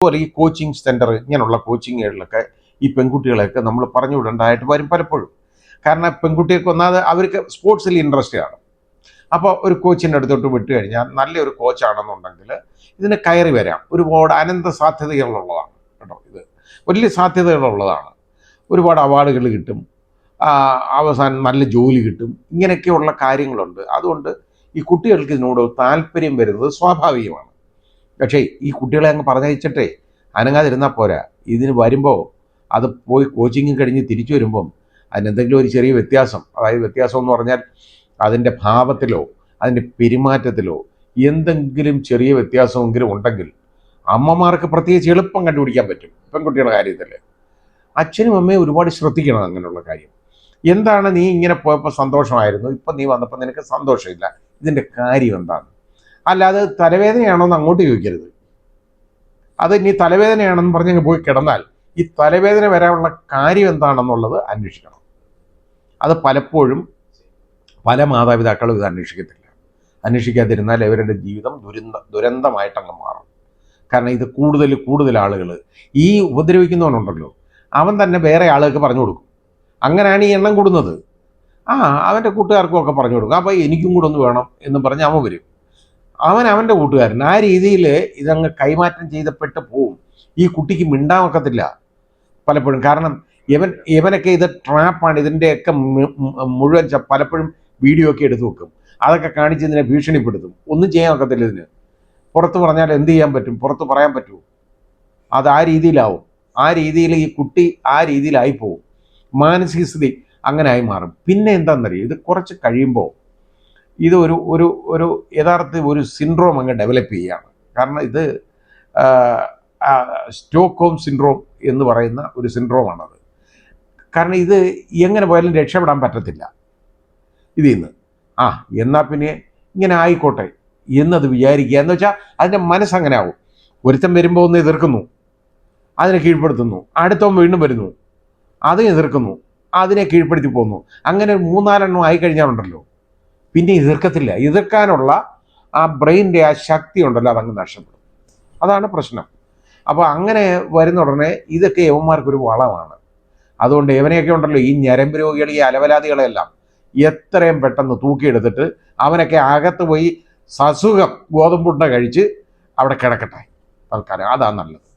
അതുപോലെ ഈ coaching centre ഇങ്ങനെയുള്ള കോച്ചിങ്ങുകളിലൊക്കെ ഈ പെൺകുട്ടികളെയൊക്കെ നമ്മൾ പറഞ്ഞു വിടേണ്ടതായിട്ട് വരും പലപ്പോഴും. കാരണം പെൺകുട്ടികൾക്ക് ഒന്നാമത് അവർക്ക് സ്പോർട്സിൽ ഇൻട്രസ്റ്റ് കാണും. അപ്പോൾ ഒരു കോച്ചിൻ്റെ അടുത്തോട്ട് വിട്ട് കഴിഞ്ഞാൽ നല്ലൊരു കോച്ചാണെന്നുണ്ടെങ്കിൽ ഇതിന് കയറി വരാം. ഒരുപാട് അനന്ത സാധ്യതകളുള്ളതാണ് കേട്ടോ. ഇത് വലിയ സാധ്യതകളുള്ളതാണ്. ഒരുപാട് അവാർഡുകൾ കിട്ടും, അവസാനം നല്ല ജോലി കിട്ടും, ഇങ്ങനെയൊക്കെയുള്ള കാര്യങ്ങളുണ്ട്. അതുകൊണ്ട് ഈ കുട്ടികൾക്ക് ഇതിനോട് താല്പര്യം വരുന്നത് സ്വാഭാവികമാണ്. പക്ഷേ ഈ കുട്ടികളെ അങ്ങ് പറഞ്ഞയച്ചിട്ടേ അനങ്ങാതിരുന്നാൽ പോരാ. ഇതിന് വരുമ്പോൾ അത് പോയി കോച്ചിങ് കഴിഞ്ഞ് തിരിച്ചു വരുമ്പം അതിനെന്തെങ്കിലും ഒരു ചെറിയ വ്യത്യാസം, അതായത് വ്യത്യാസം എന്ന് പറഞ്ഞാൽ അതിൻ്റെ ഭാവത്തിലോ അതിൻ്റെ പെരുമാറ്റത്തിലോ എന്തെങ്കിലും ചെറിയ വ്യത്യാസമെങ്കിലും ഉണ്ടെങ്കിൽ അമ്മമാർക്ക് പ്രത്യേകിച്ച് എളുപ്പം കണ്ടുപിടിക്കാൻ പറ്റും. പെൺകുട്ടികളുടെ കാര്യത്തിൽ അച്ഛനും അമ്മയും ഒരുപാട് ശ്രദ്ധിക്കണം അങ്ങനെയുള്ള കാര്യം. എന്താണ് നീ ഇങ്ങനെ പോയപ്പോൾ സന്തോഷമായിരുന്നു, ഇപ്പം നീ വന്നപ്പോൾ നിനക്ക് സന്തോഷമില്ല, ഇതിൻ്റെ കാര്യം എന്താണ്? അല്ലാതെ തലവേദനയാണോന്ന് അങ്ങോട്ട് ചോദിക്കരുത്. അത് ഇനി തലവേദനയാണെന്ന് പറഞ്ഞ് പോയി കിടന്നാൽ ഈ തലവേദന വരാനുള്ള കാര്യം എന്താണെന്നുള്ളത് അന്വേഷിക്കണം. അത് പലപ്പോഴും പല മാതാപിതാക്കളും ഇത് അന്വേഷിക്കത്തില്ല. അന്വേഷിക്കാതിരുന്നാൽ അവരുടെ ജീവിതം ദുരന്തമായിട്ടങ്ങ് മാറും. കാരണം ഇത് കൂടുതൽ ആളുകൾ ഈ ഉപദ്രവിക്കുന്നവനുണ്ടല്ലോ, അവൻ തന്നെ വേറെ ആളുകൾക്ക് പറഞ്ഞു കൊടുക്കും. അങ്ങനെയാണ് ഈ എണ്ണം കൂടുന്നത്. അവൻ്റെ കൂട്ടുകാർക്കും ഒക്കെ പറഞ്ഞു കൊടുക്കും. അപ്പോൾ എനിക്കും കൂടെ ഒന്ന് വേണം എന്ന് പറഞ്ഞ് അവൻ വരും. അവൻ്റെ കൂട്ടുകാരൻ ആ രീതിയിൽ ഇതങ്ങ് കൈമാറ്റം ചെയ്തപ്പെട്ട് പോവും. ഈ കുട്ടിക്ക് മിണ്ടാൻ ഒക്കത്തില്ല പലപ്പോഴും. കാരണം ഇവനൊക്കെ ഇത് ട്രാപ്പാണ്. ഇതിൻ്റെയൊക്കെ മുഴുവൻ പലപ്പോഴും വീഡിയോ ഒക്കെ എടുത്തു വെക്കും. അതൊക്കെ കാണിച്ച് ഇതിനെ ഭീഷണിപ്പെടുത്തും. ഒന്നും ചെയ്യാൻ ഒക്കത്തില്ല. ഇതിന് പുറത്ത് പറഞ്ഞാൽ എന്ത് ചെയ്യാൻ പറ്റും? പുറത്ത് പറയാൻ പറ്റുമോ? അത് ആ രീതിയിലാവും. ആ രീതിയിൽ ഈ കുട്ടി ആ രീതിയിലായി പോവും. മാനസിക സ്ഥിതി അങ്ങനെ ആയി മാറും. പിന്നെ എന്താണെന്നറിയോ, ഇത് കുറച്ച് കഴിയുമ്പോൾ ഇത് ഒരു യഥാർത്ഥ ഒരു സിൻഡ്രോം അങ്ങ് ഡെവലപ്പ് ചെയ്യുകയാണ്. കാരണം ഇത് സ്റ്റോക്ക്ഹോം സിൻഡ്രോം എന്ന് പറയുന്ന ഒരു സിൻഡ്രോമാണത്. കാരണം ഇത് എങ്ങനെ പോയാലും രക്ഷപ്പെടാൻ പറ്റത്തില്ല ഇതിൽ നിന്ന്. എന്നാൽ പിന്നെ ഇങ്ങനെ ആയിക്കോട്ടെ എന്നത് വിചാരിക്കുക. എന്ന് വെച്ചാൽ അതിൻ്റെ മനസ്സങ്ങനെ ആവും. ഒരുത്തം വരുമ്പോൾ ഒന്ന് എതിർക്കുന്നു, അതിനെ കീഴ്പ്പെടുത്തുന്നു. അടുത്തവൻ വീണ്ടും വരുന്നു, അതിനെ എതിർക്കുന്നു, അതിനെ കീഴ്പ്പെടുത്തി പോകുന്നു. അങ്ങനെ 3-4 ആയിക്കഴിഞ്ഞാലുണ്ടല്ലോ പിന്നെ എതിർക്കത്തില്ല. എതിർക്കാനുള്ള ആ ബ്രെയിനിൻ്റെ ആ ശക്തി ഉണ്ടല്ലോ, അതങ്ങ് നഷ്ടപ്പെടും. അതാണ് പ്രശ്നം. അപ്പോൾ അങ്ങനെ വരുന്ന ഉടനെ ഇതൊക്കെ യവന്മാർക്കൊരു വളമാണ്. അതുകൊണ്ട് യവനെയൊക്കെ ഉണ്ടല്ലോ, ഈ ഞരമ്പ് രോഗികൾ, ഈ അലവലാദികളെല്ലാം എത്രയും പെട്ടെന്ന് തൂക്കിയെടുത്തിട്ട് അവനൊക്കെ അകത്ത് പോയി സസുഖം ഗോതമ്പുണ്ട കഴിച്ച് അവിടെ കിടക്കട്ടെ തൽക്കാലം. അതാണ് നല്ലത്.